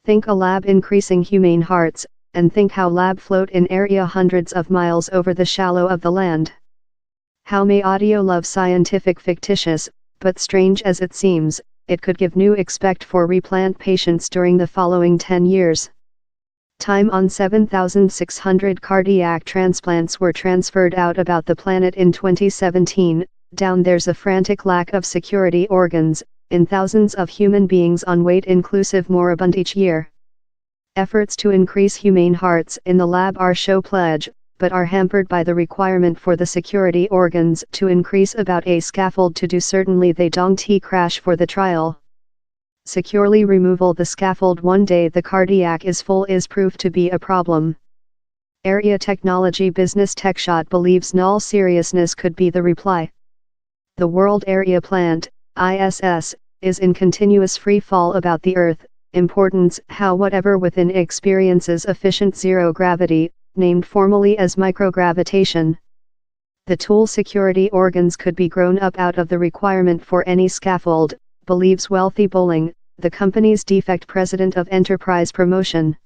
Think a lab increasing humane hearts, and think how lab float in area hundreds of miles over the shallow of the land. How may audio love scientific fictitious, but strange as it seems, it could give new expect for replant patients during the following 10 years. Time on 7,600 cardiac transplants were transferred out about the planet in 2017, down there's a frantic lack of security organs, in thousands of human beings on weight-inclusive moribund each year. Efforts to increase humane hearts in the lab are show pledge, but are hampered by the requirement for the security organs to increase about a scaffold to do certainly they don't crash for the trial. Securely removal the scaffold one day the cardiac is full is proved to be a problem. Area Technology Business TechShot believes null seriousness could be the reply. The World Area Plant, ISS, is in continuous free fall about the Earth, importance how whatever within experiences efficient zero gravity, named formally as microgravitation. The tool security organs could be grown up out of the requirement for any scaffold, believes Wealthy Bowling, the company's defect president of enterprise promotion.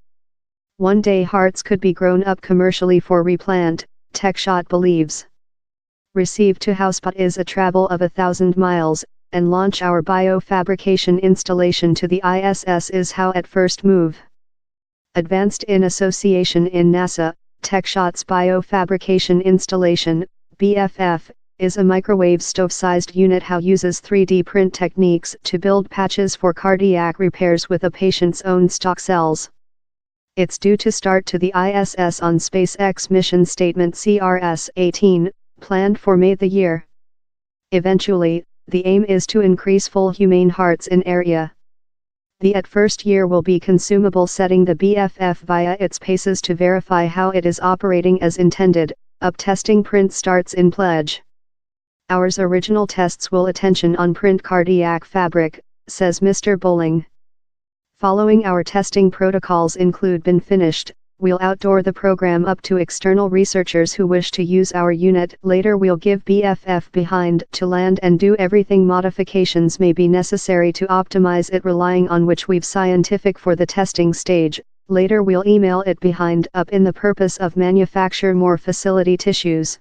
One day hearts could be grown up commercially for replant, TechShot believes. Receive to housepot is a travel of 1,000 miles, and launch our biofabrication installation to the ISS is how at first move. Advanced in association in NASA, TechShot's biofabrication installation, BFF, is a microwave stove-sized unit how uses 3D print techniques to build patches for cardiac repairs with a patient's own stock cells. It's due to start to the ISS on SpaceX mission statement CRS-18, planned for May the year. Eventually, the aim is to increase full humane hearts in area. The at first year will be consumable setting the BFF via its paces to verify how it is operating as intended, up testing print starts in pledge. Ours original tests will attention on print cardiac fabric, says Mr. Bowling. Following our testing protocols include been finished, we'll outdoor the program up to external researchers who wish to use our unit. Later we'll give BFF behind to land and do everything modifications may be necessary to optimize it relying on which we've scientific for the testing stage. Later we'll email it behind up in the purpose of manufacture more facility tissues.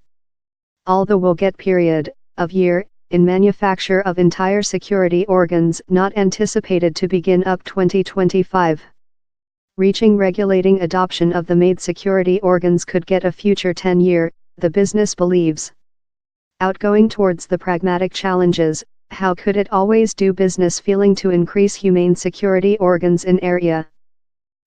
Although we'll get period, of year, in manufacture of entire security organs not anticipated to begin up 2025. Reaching regulating adoption of the made security organs could get a future 10-year, the business believes. Outgoing towards the pragmatic challenges, how could it always do business feeling to increase humane security organs in area?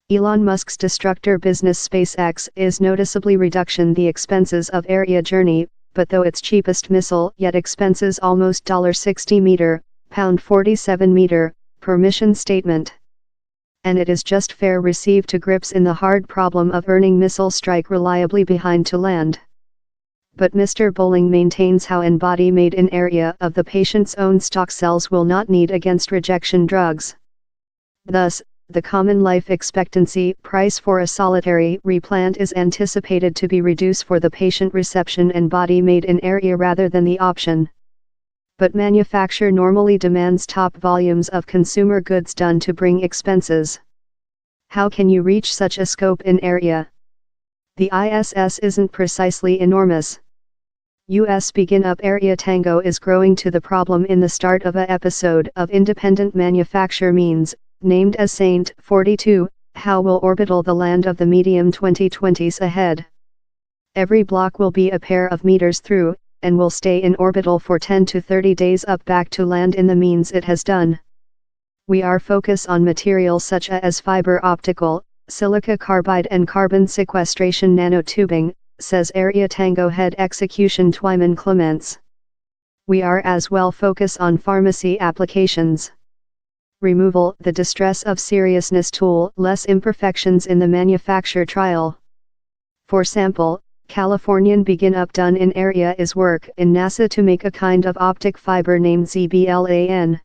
Elon Musk's destructor business SpaceX is noticeably reduction the expenses of area journey, but though its cheapest missile yet expenses almost $60 meter, pound 47 meter, per mission statement. And it is just fair received to grips in the hard problem of earning missile strike reliably behind to land. But Mr. Bowling maintains how an body made in area of the patient's own stock cells will not need against rejection drugs. Thus, the common life expectancy price for a solitary replant is anticipated to be reduced for the patient reception and body made in area rather than the option. But manufacture normally demands top volumes of consumer goods done to bring expenses. How can you reach such a scope in area? The ISS isn't precisely enormous. US begin up area tango is growing to the problem in the start of a episode of independent manufacture means, named as Saint 42, how will orbital the land of the medium 2020s ahead. Every block will be a pair of meters through, and will stay in orbital for 10 to 30 days up back to land in the means it has done. We are focused on materials such as fiber optical, silica carbide and carbon sequestration nanotubing, says Area Tango Head Execution Twyman Clements. We are as well focused on pharmacy applications. Removal the distress of seriousness tool less imperfections in the manufacture trial. For sample, Californian begin up done in area is work in NASA to make a kind of optic fiber named ZBLAN.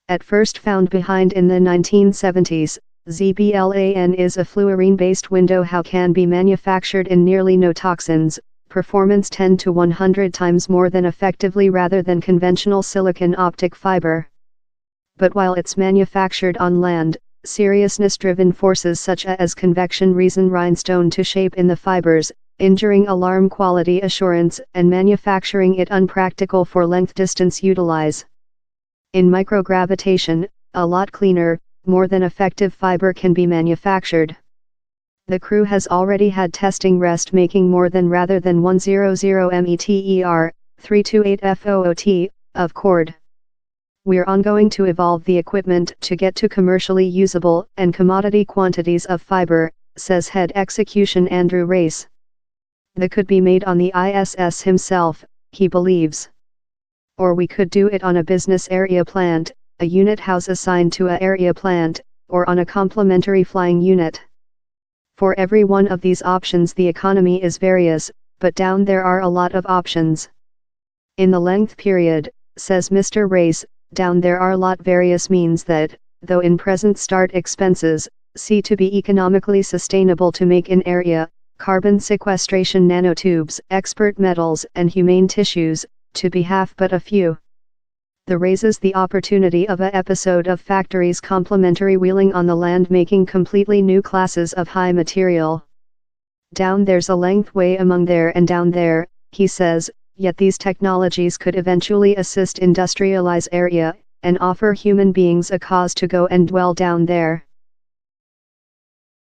At first found behind in the 1970s, ZBLAN is a fluorine-based window how can be manufactured in nearly no toxins, performance 10 to 100 times more than effectively rather than conventional silicon optic fiber. But while it's manufactured on land, seriousness-driven forces such as convection reason rhinestone to shape in the fibers, injuring alarm quality assurance and manufacturing it unpractical for length distance utilize. In microgravitation, a lot cleaner, more than effective fiber can be manufactured. The crew has already had testing rest making more than rather than 100 meter, 328 FOOT, of cord. We're ongoing to evolve the equipment to get to commercially usable and commodity quantities of fiber, says head execution Andrew Race. That could be made on the ISS himself, he believes. Or we could do it on a business area plant, a unit house assigned to a area plant, or on a complementary flying unit. For every one of these options the economy is various, but down there are a lot of options. In the length period, says Mr. Race, down there are lot various means that, though in present start expenses, see to be economically sustainable to make in area, carbon sequestration nanotubes, expert metals and humane tissues, to be half but a few. The raises the opportunity of a episode of factories complementary wheeling on the land making completely new classes of high material. Down there's a length way among there and down there, he says, yet these technologies could eventually assist industrialize area, and offer human beings a cause to go and dwell down there.